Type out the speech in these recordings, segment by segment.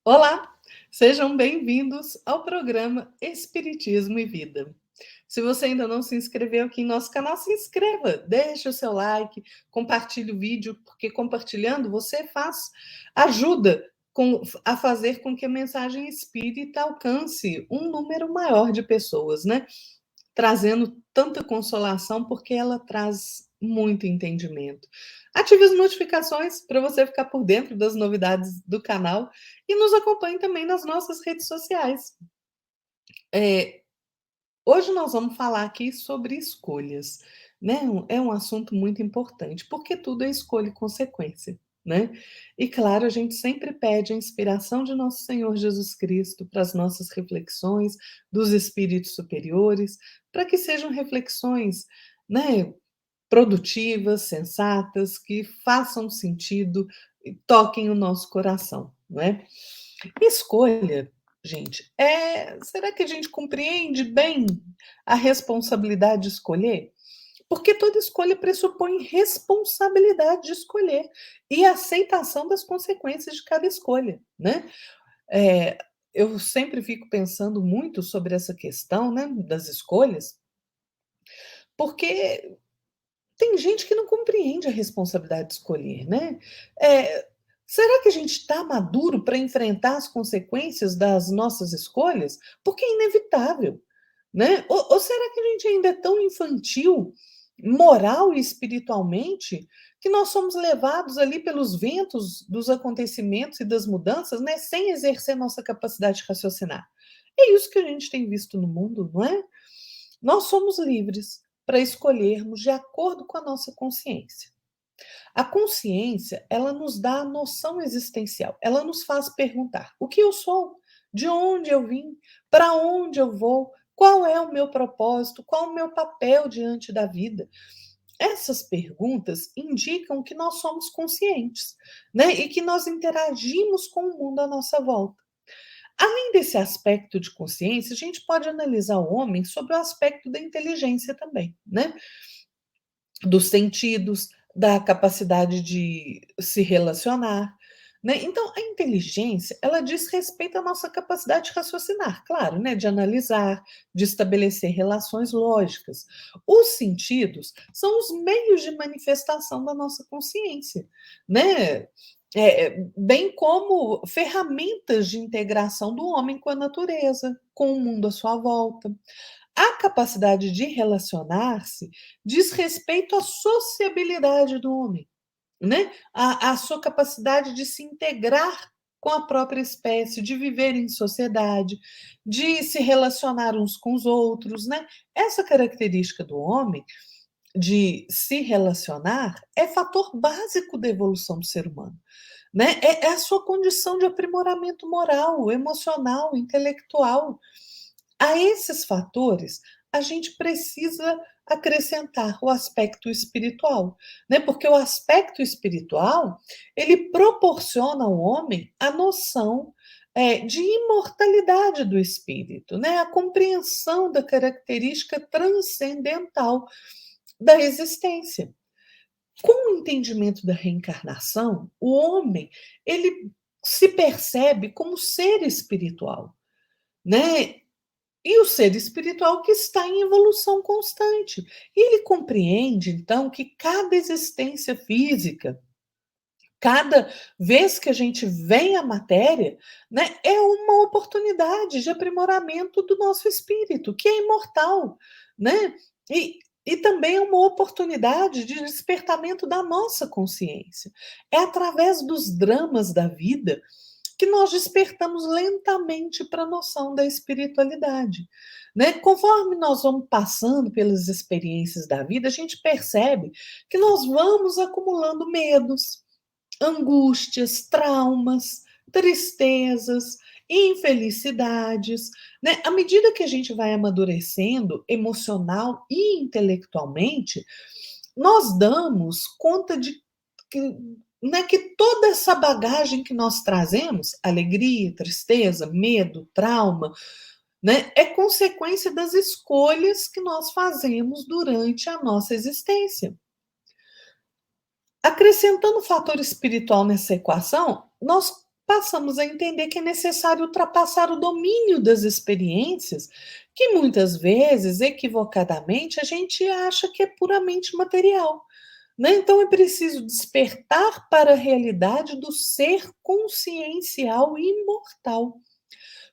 Olá, sejam bem-vindos ao programa Espiritismo e Vida. Se você ainda não se inscreveu aqui em nosso canal, se inscreva, deixe o seu like, compartilhe o vídeo, porque compartilhando você ajuda a fazer com que a mensagem espírita alcance um número maior de pessoas, né? Trazendo tanta consolação, porque ela traz muito entendimento. Ative as notificações para você ficar por dentro das novidades do canal e nos acompanhe também nas nossas redes sociais. É, Hoje nós vamos falar aqui sobre escolhas, né? É um assunto muito importante, porque tudo é escolha e consequência, né? E claro, a gente sempre pede a inspiração de nosso Senhor Jesus Cristo para as nossas reflexões, dos espíritos superiores, para que sejam reflexões, né, produtivas, sensatas, que façam sentido e toquem o nosso coração, não é? Escolha, gente, será que a gente compreende bem a responsabilidade de escolher? Porque toda escolha pressupõe responsabilidade de escolher e aceitação das consequências de cada escolha, né? É, eu sempre fico pensando muito sobre essa questão, né, das escolhas, porque tem gente que não compreende a responsabilidade de escolher, né? É, Será que a gente está maduro para enfrentar as consequências das nossas escolhas? Porque é inevitável, né? Ou será que a gente ainda é tão infantil, moral e espiritualmente, que nós somos levados ali pelos ventos dos acontecimentos e das mudanças, né? Sem exercer nossa capacidade de raciocinar? É isso que a gente tem visto no mundo, não é? Nós somos livres para escolhermos de acordo com a nossa consciência. A consciência, ela nos dá a noção existencial. Ela nos faz perguntar: o que eu sou? De onde eu vim? Para onde eu vou? Qual é o meu propósito? Qual o meu papel diante da vida? Essas perguntas indicam que nós somos conscientes, né? E que nós interagimos com o mundo à nossa volta. Além desse aspecto de consciência, a gente pode analisar o homem sobre o aspecto da inteligência também, né? Dos sentidos, da capacidade de se relacionar, né? Então, a inteligência, ela diz respeito à nossa capacidade de raciocinar, claro, né? De analisar, de estabelecer relações lógicas. Os sentidos são os meios de manifestação da nossa consciência, né? Bem como ferramentas de integração do homem com a natureza, com o mundo à sua volta. A capacidade de relacionar-se diz respeito à sociabilidade do homem, né? A sua capacidade de se integrar com a própria espécie, de viver em sociedade, de se relacionar uns com os outros, né? Essa característica do homem de se relacionar é fator básico da evolução do ser humano, né? É a sua condição de aprimoramento moral, emocional, intelectual. A esses fatores, a gente precisa acrescentar o aspecto espiritual, né? Porque o aspecto espiritual, ele proporciona ao homem a noção de imortalidade do espírito, né? A compreensão da característica transcendental da existência. Com o entendimento da reencarnação, o homem, ele se percebe como ser espiritual, né? E o ser espiritual que está em evolução constante. E ele compreende, então, que cada existência física, cada vez que a gente vem à matéria, né, é uma oportunidade de aprimoramento do nosso espírito, que é imortal, né? E também é uma oportunidade de despertamento da nossa consciência. É através dos dramas da vida que nós despertamos lentamente para a noção da espiritualidade, né? Conforme nós vamos passando pelas experiências da vida, a gente percebe que nós vamos acumulando medos, angústias, traumas, tristezas, infelicidades, né? À medida que a gente vai amadurecendo emocional e intelectualmente, nós damos conta de que, né, que toda essa bagagem que nós trazemos, alegria, tristeza, medo, trauma, né, é consequência das escolhas que nós fazemos durante a nossa existência. Acrescentando o fator espiritual nessa equação, nós passamos a entender que é necessário ultrapassar o domínio das experiências, que muitas vezes, equivocadamente, a gente acha que é puramente material, né? Então é preciso despertar para a realidade do ser consciencial e imortal.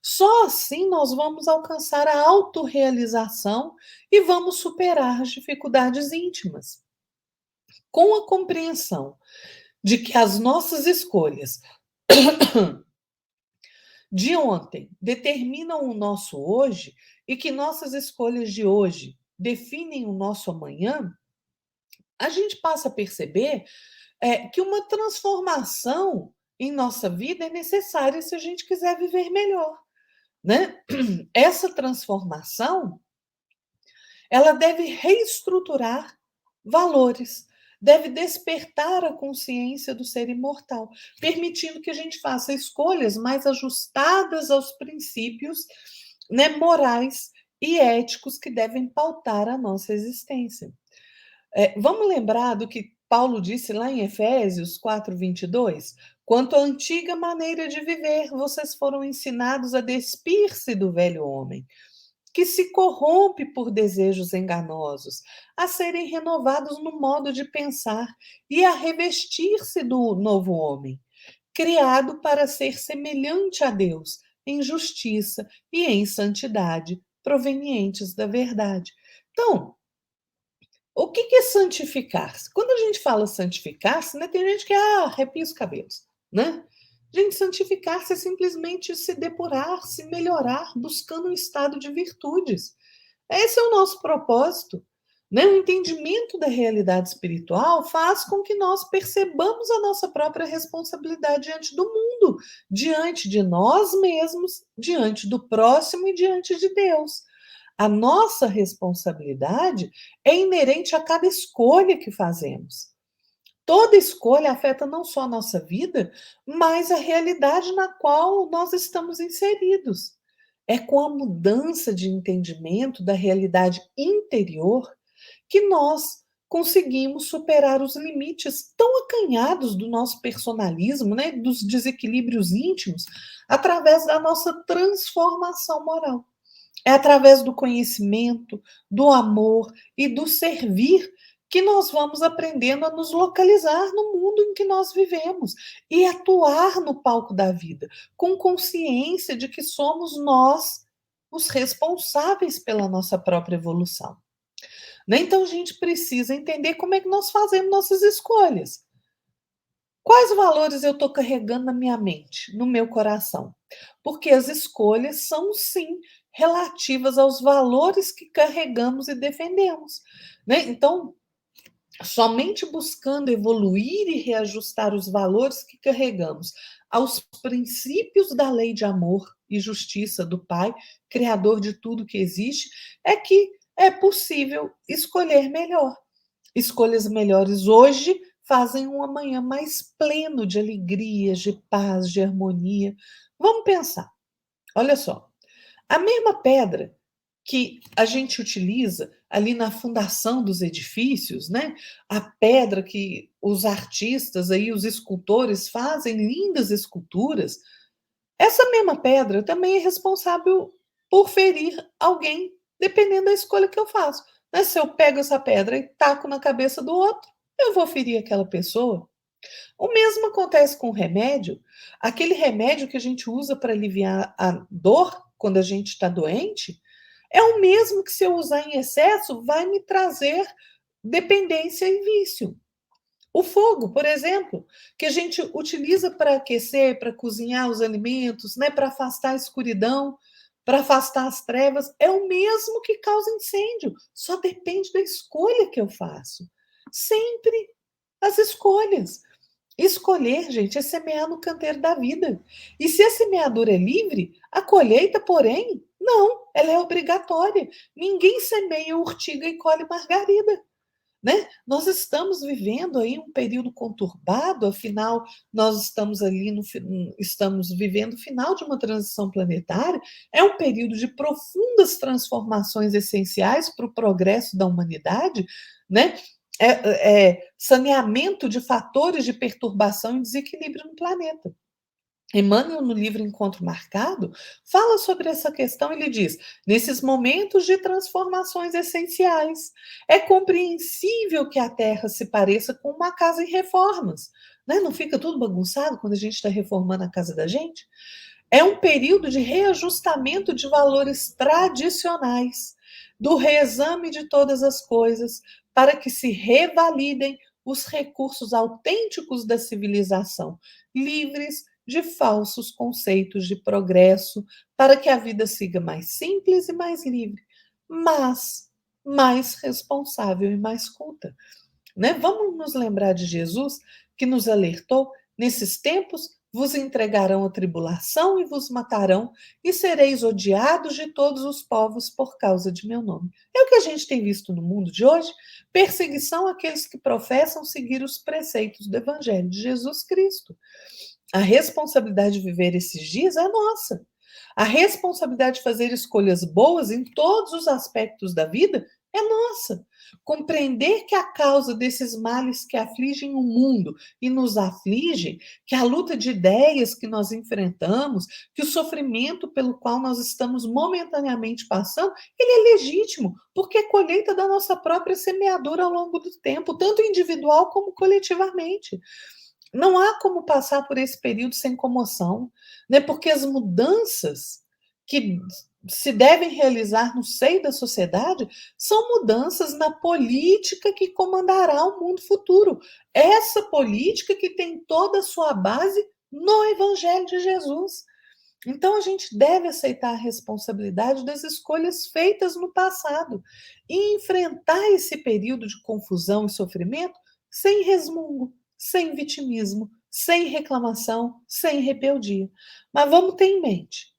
Só assim nós vamos alcançar a autorrealização e vamos superar as dificuldades íntimas. Com a compreensão de que as nossas escolhas de ontem determinam o nosso hoje e que nossas escolhas de hoje definem o nosso amanhã, a gente passa a perceber que uma transformação em nossa vida é necessária se a gente quiser viver melhor, né? Essa transformação, ela deve reestruturar valores, deve despertar a consciência do ser imortal, permitindo que a gente faça escolhas mais ajustadas aos princípios, né, morais e éticos que devem pautar a nossa existência. Vamos lembrar do que Paulo disse lá em Efésios 4:22? Quanto à antiga maneira de viver, vocês foram ensinados a despir-se do velho homem, que se corrompe por desejos enganosos, a serem renovados no modo de pensar e a revestir-se do novo homem, criado para ser semelhante a Deus em justiça e em santidade, provenientes da verdade. Então, o que é santificar-se? Quando a gente fala santificar-se, né, tem gente que arrepia os cabelos, né? Gente, santificar-se é simplesmente se depurar, se melhorar, buscando um estado de virtudes. Esse é o nosso propósito, né? O entendimento da realidade espiritual faz com que nós percebamos a nossa própria responsabilidade diante do mundo, diante de nós mesmos, diante do próximo e diante de Deus. A nossa responsabilidade é inerente a cada escolha que fazemos. Toda escolha afeta não só a nossa vida, mas a realidade na qual nós estamos inseridos. É com a mudança de entendimento da realidade interior que nós conseguimos superar os limites tão acanhados do nosso personalismo, né, dos desequilíbrios íntimos, através da nossa transformação moral. É através do conhecimento, do amor e do servir que nós vamos aprendendo a nos localizar no mundo em que nós vivemos e atuar no palco da vida, com consciência de que somos nós os responsáveis pela nossa própria evolução. Né? Então a gente precisa entender como é que nós fazemos nossas escolhas. Quais valores eu estou carregando na minha mente, no meu coração? Porque as escolhas são, sim, relativas aos valores que carregamos e defendemos. Né? Então, somente buscando evoluir e reajustar os valores que carregamos aos princípios da lei de amor e justiça do Pai, Criador de tudo que existe, é que é possível escolher melhor. Escolhas melhores hoje fazem um amanhã mais pleno de alegria, de paz, de harmonia. Vamos pensar. Olha só, a mesma pedra que a gente utiliza ali na fundação dos edifícios, né? A pedra que os artistas aí, os escultores fazem lindas esculturas. Essa mesma pedra também é responsável por ferir alguém, dependendo da escolha que eu faço. Né? Se eu pego essa pedra e taco na cabeça do outro, eu vou ferir aquela pessoa. O mesmo acontece com o remédio. Aquele remédio que a gente usa para aliviar a dor quando a gente está doente, é o mesmo que se eu usar em excesso, vai me trazer dependência e vício. O fogo, por exemplo, que a gente utiliza para aquecer, para cozinhar os alimentos, né, para afastar a escuridão, para afastar as trevas, é o mesmo que causa incêndio. Só depende da escolha que eu faço. Sempre as escolhas. Escolher, gente, é semear no canteiro da vida. E se a semeadura é livre, a colheita, porém, não, ela é obrigatória. Ninguém semeia urtiga e colhe margarida. Né? Nós estamos vivendo aí um período conturbado, afinal, nós estamos ali estamos vivendo o final de uma transição planetária, é um período de profundas transformações essenciais para o progresso da humanidade, né? saneamento de fatores de perturbação e desequilíbrio no planeta. Emmanuel, no livro Encontro Marcado, fala sobre essa questão. Ele diz: nesses momentos de transformações essenciais, é compreensível que a Terra se pareça com uma casa em reformas. Né? Não fica tudo bagunçado quando a gente está reformando a casa da gente? É um período de reajustamento de valores tradicionais, do reexame de todas as coisas, para que se revalidem os recursos autênticos da civilização, livres de falsos conceitos de progresso, para que a vida siga mais simples e mais livre, mas mais responsável e mais culta. Né? Vamos nos lembrar de Jesus, que nos alertou: nesses tempos vos entregarão a tribulação e vos matarão, e sereis odiados de todos os povos por causa de meu nome. É o que a gente tem visto no mundo de hoje: perseguição àqueles que professam seguir os preceitos do Evangelho de Jesus Cristo. A responsabilidade de viver esses dias é nossa. A responsabilidade de fazer escolhas boas em todos os aspectos da vida é nossa. Compreender que a causa desses males que afligem o mundo e nos afligem, que a luta de ideias que nós enfrentamos, que o sofrimento pelo qual nós estamos momentaneamente passando, ele é legítimo, porque é colheita da nossa própria semeadura ao longo do tempo, tanto individual como coletivamente. Não há como passar por esse período sem comoção, né? Porque as mudanças que se devem realizar no seio da sociedade são mudanças na política que comandará o mundo futuro. Essa política que tem toda a sua base no Evangelho de Jesus. Então a gente deve aceitar a responsabilidade das escolhas feitas no passado e enfrentar esse período de confusão e sofrimento sem resmungo, sem vitimismo, sem reclamação, sem rebeldia. Mas vamos ter em mente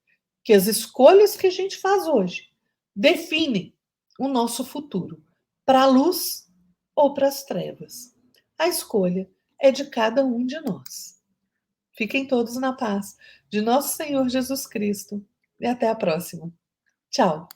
que as escolhas que a gente faz hoje definem o nosso futuro, para a luz ou para as trevas. A escolha é de cada um de nós. Fiquem todos na paz de nosso Senhor Jesus Cristo e até a próxima. Tchau.